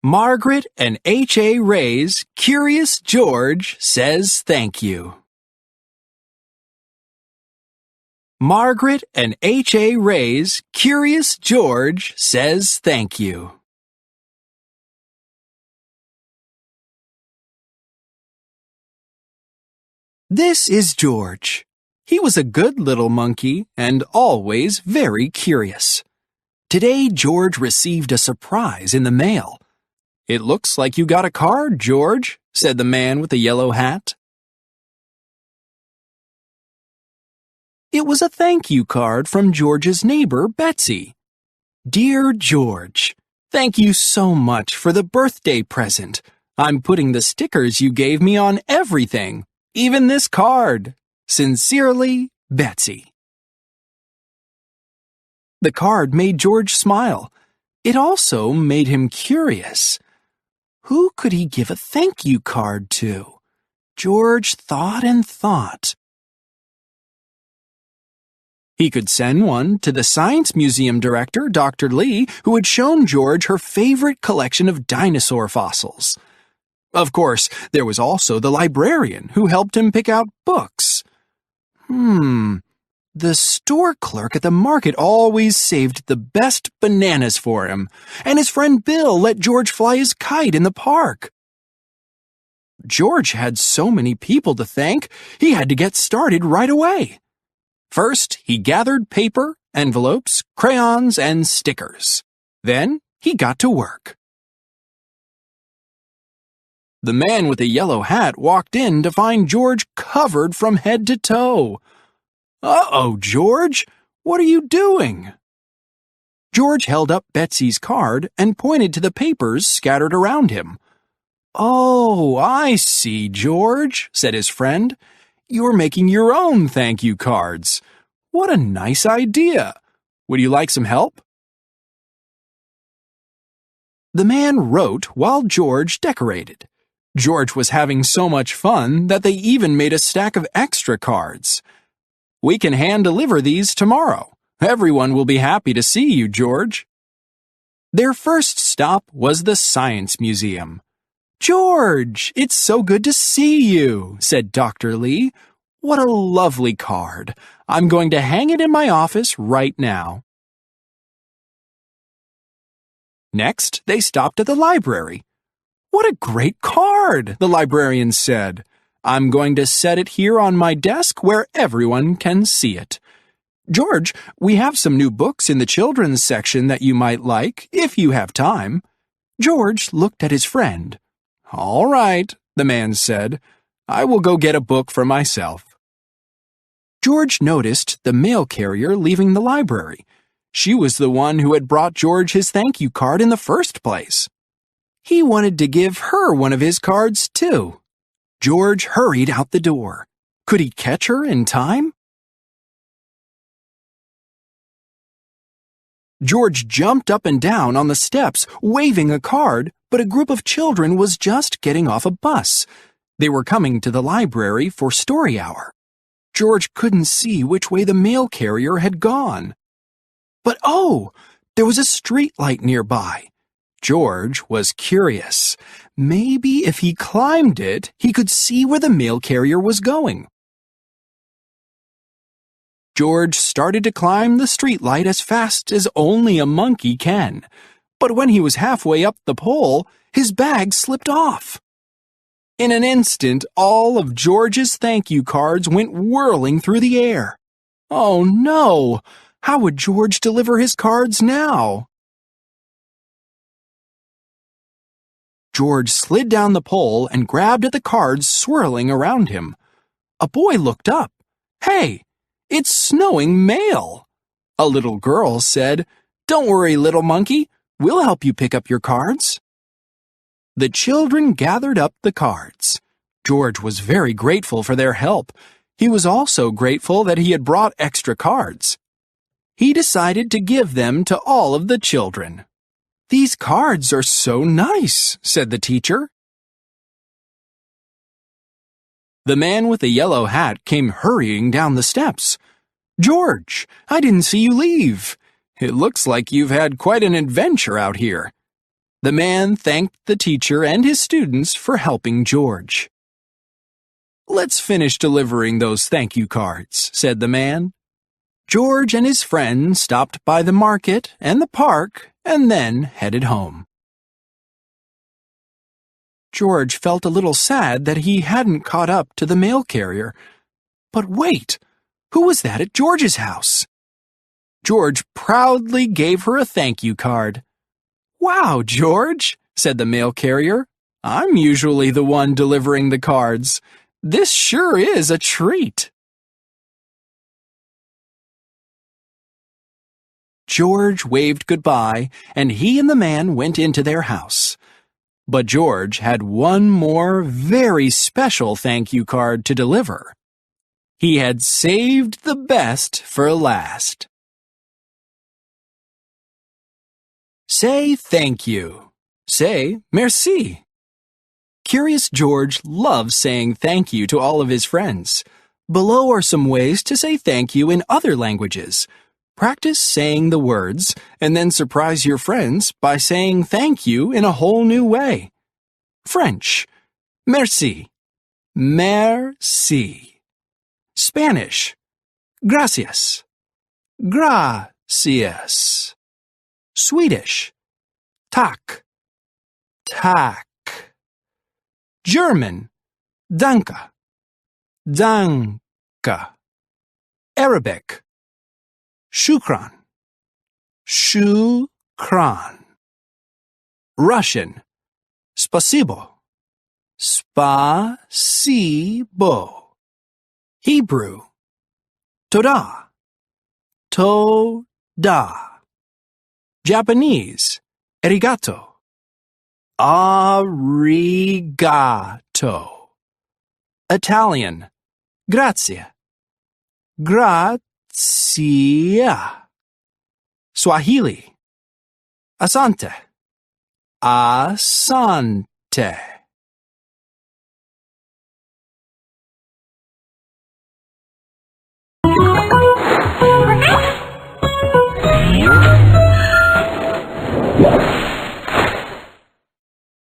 Margaret and H.A. Ray's Curious George says thank you. Margaret and H.A. Ray's Curious George says thank you. This is George. He was a good little monkey and always very curious. Today, George received a surprise in the mail. "It looks like you got a card, George," said the man with the yellow hat. It was a thank you card from George's neighbor, Betsy. "Dear George, thank you so much for the birthday present. I'm putting the stickers you gave me on everything, even this card. Sincerely, Betsy." The card made George smile. It also made him curious. Who could he give a thank you card to? George thought and thought. He could send one to the Science Museum director, Dr. Lee, who had shown George her favorite collection of dinosaur fossils. Of course, there was also the librarian who helped him pick out books. The store clerk at the market always saved the best bananas for him, and his friend Bill let George fly his kite in the park. George had so many people to thank, he had to get started right away. First, he gathered paper, envelopes, crayons, and stickers. Then, he got to work. The man with the yellow hat walked in to find George covered from head to toe. "Uh-oh, George, what are you doing?" George held up Betsy's card and pointed to the papers scattered around him. "Oh, I see, George," said his friend. "You're making your own thank you cards. What a nice idea. Would you like some help?" The man wrote while George decorated. George was having so much fun that they even made a stack of extra cards. "We can hand-deliver these tomorrow. Everyone will be happy to see you, George." Their first stop was the Science Museum. "George, it's so good to see you," said Dr. Lee. "What a lovely card. I'm going to hang it in my office right now." Next, they stopped at the library. "What a great card," the librarian said. "I'm going to set it here on my desk where everyone can see it. George, we have some new books in the children's section that you might like, if you have time." George looked at his friend. "All right," the man said. "I will go get a book for myself." George noticed the mail carrier leaving the library. She was the one who had brought George his thank you card in the first place. He wanted to give her one of his cards, too. George hurried out the door. Could he catch her in time? George jumped up and down on the steps, waving a card, but a group of children was just getting off a bus. They were coming to the library for story hour. George couldn't see which way the mail carrier had gone. But oh, there was a street light nearby. George was curious. Maybe if he climbed it, he could see where the mail carrier was going. George started to climb the streetlight as fast as only a monkey can. But when he was halfway up the pole, his bag slipped off. In an instant, all of George's thank you cards went whirling through the air. Oh no! How would George deliver his cards now? George slid down the pole and grabbed at the cards swirling around him. A boy looked up. "Hey, it's snowing mail!" A little girl said, "Don't worry, little monkey. We'll help you pick up your cards." The children gathered up the cards. George was very grateful for their help. He was also grateful that he had brought extra cards. He decided to give them to all of the children. "These cards are so nice," said the teacher. The man with the yellow hat came hurrying down the steps. "George, I didn't see you leave. It looks like you've had quite an adventure out here." The man thanked the teacher and his students for helping George. "Let's finish delivering those thank you cards," said the man. George and his friend stopped by the market and the park and then headed home. George felt a little sad that he hadn't caught up to the mail carrier. But wait, who was that at George's house? George proudly gave her a thank you card. "Wow, George," said the mail carrier. "I'm usually the one delivering the cards. This sure is a treat." George waved goodbye, and he and the man went into their house. But George had one more very special thank you card to deliver. He had saved the best for last. Say thank you. Say merci. Curious George loves saying thank you to all of his friends. Below are some ways to say thank you in other languages. Practice saying the words and then surprise your friends by saying thank you in a whole new way. French, merci. Merci. Spanish, gracias. Gracias. Swedish, tack. Tack. German, danke. Danke. Arabic, shukran. Shukran. Russian, spasibo. Spasibo. Hebrew, toda. Toda. Japanese, arigato. Arigato. Italian, grazie. Grazia. Swahili, asante. Asante.